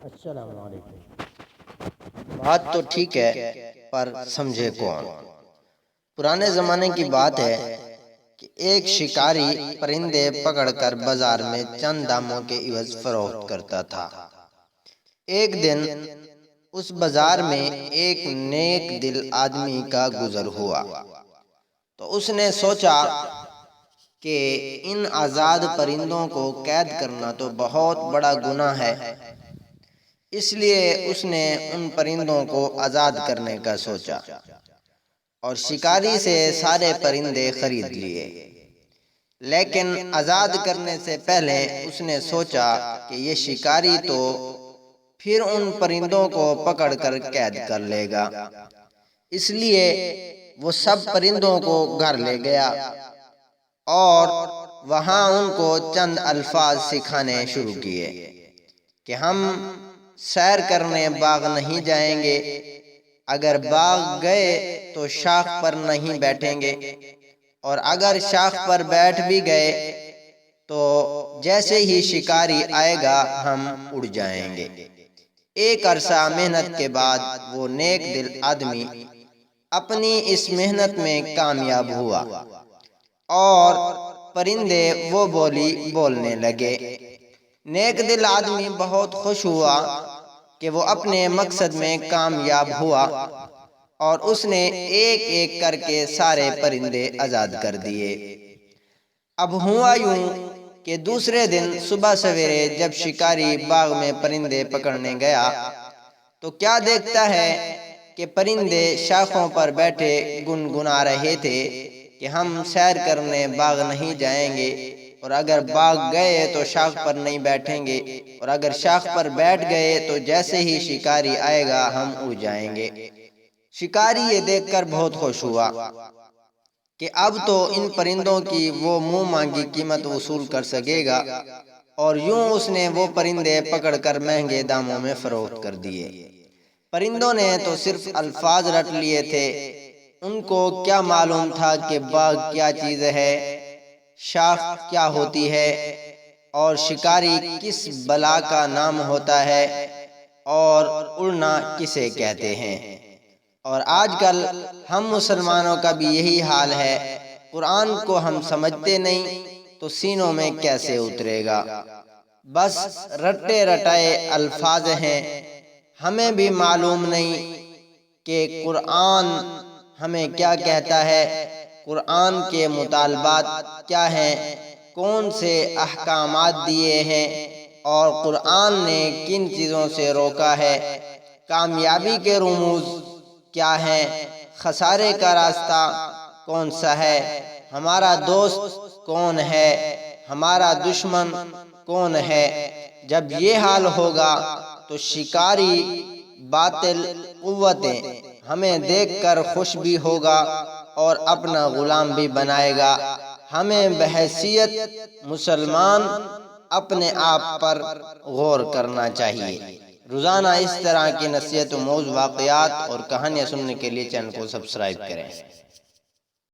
السلام علیکم۔ بات تو ٹھیک ہے پر سمجھے کون؟ پرانے زمانے کی بات ہے کہ ایک شکاری پرندے پکڑ کر بازار میں چند داموں کے عوض فروخت کرتا تھا۔ ایک دن اس بازار میں ایک نیک دل آدمی کا گزر ہوا تو اس نے سوچا کہ ان آزاد پرندوں کو قید کرنا تو بہت بڑا گناہ ہے، اس لیے اس نے ان پرندوں کو آزاد کرنے کا سوچا اور شکاری سے سارے پرندے خرید لیے۔ لیکن آزاد کرنے سے پہلے اس نے سوچا کہ یہ شکاری تو پھر ان پرندوں کو پکڑ کر قید کر لے گا، اس لیے وہ سب پرندوں کو گھر لے گیا اور وہاں ان کو چند الفاظ سکھانے شروع کیے کہ ہم سیر کرنے باغ نہیں جائیں گے، اگر باغ گئے تو شاخ پر نہیں بیٹھیں گے، اور اگر شاخ پر بیٹھ بھی گئے تو جیسے ہی شکاری آئے گا ہم اڑ جائیں گے۔ ایک عرصہ محنت کے بعد وہ نیک دل آدمی اپنی اس محنت میں کامیاب ہوا اور پرندے وہ بولی بولنے لگے۔ نیک دل آدمی بہت خوش ہوا کہ وہ اپنے مقصد میں کامیاب ہوا اور اس نے ایک ایک کر کے سارے پرندے آزاد کر دیے۔ اب ہوا یوں کہ دوسرے دن صبح سویرے جب شکاری باغ میں پرندے پکڑنے گیا تو کیا دیکھتا ہے کہ پرندے شاخوں پر بیٹھے گنگنا رہے تھے کہ ہم سیر کرنے باغ نہیں جائیں گے، اور اگر باغ گئے تو شاخ پر نہیں بیٹھیں گے، اور اگر شاخ پر بیٹھ گئے تو جیسے ہی شکاری آئے گا ہم اڑ جائیں گے۔ شکاری یہ دیکھ کر بہت خوش ہوا کہ اب تو ان پرندوں کی وہ منہ مانگی قیمت وصول کر سکے گا، اور یوں اس نے وہ پرندے پکڑ کر مہنگے داموں میں فروخت کر دیے۔ پرندوں نے تو صرف الفاظ رٹ لیے تھے، ان کو کیا معلوم تھا کہ باغ کیا چیز ہے، شاخ کیا ہوتی ہے، اور شکاری کس بلا کا نام ہوتا ہے، اور اڑنا کسے کہتے ہیں۔ اور آج کل ہم مسلمانوں کا بھی یہی حال ہے، قرآن کو ہم سمجھتے نہیں تو سینوں میں کیسے اترے گا؟ بس رٹے رٹائے الفاظ ہیں، ہمیں بھی معلوم نہیں کہ قرآن ہمیں کیا کہتا ہے، قرآن کے مطالبات کیا ہیں، کون سے احکامات دیے ہیں، اور قرآن نے کن چیزوں سے روکا ہے، کامیابی کے رموز کیا ہیں، خسارے کا راستہ کون سا ہے، ہمارا دوست کون ہے، ہمارا دشمن کون ہے۔ جب یہ حال ہوگا تو شکاری باطل قوتیں ہمیں دیکھ کر خوش بھی ہوگا اور اپنا غلام بھی بنائے گا۔ ہمیں بحیثیت مسلمان اپنے آپ پر غور کرنا چاہیے۔ روزانہ اس طرح کی نصیحت و موضوع واقعات اور کہانیاں سننے کے لیے چینل کو سبسکرائب کریں۔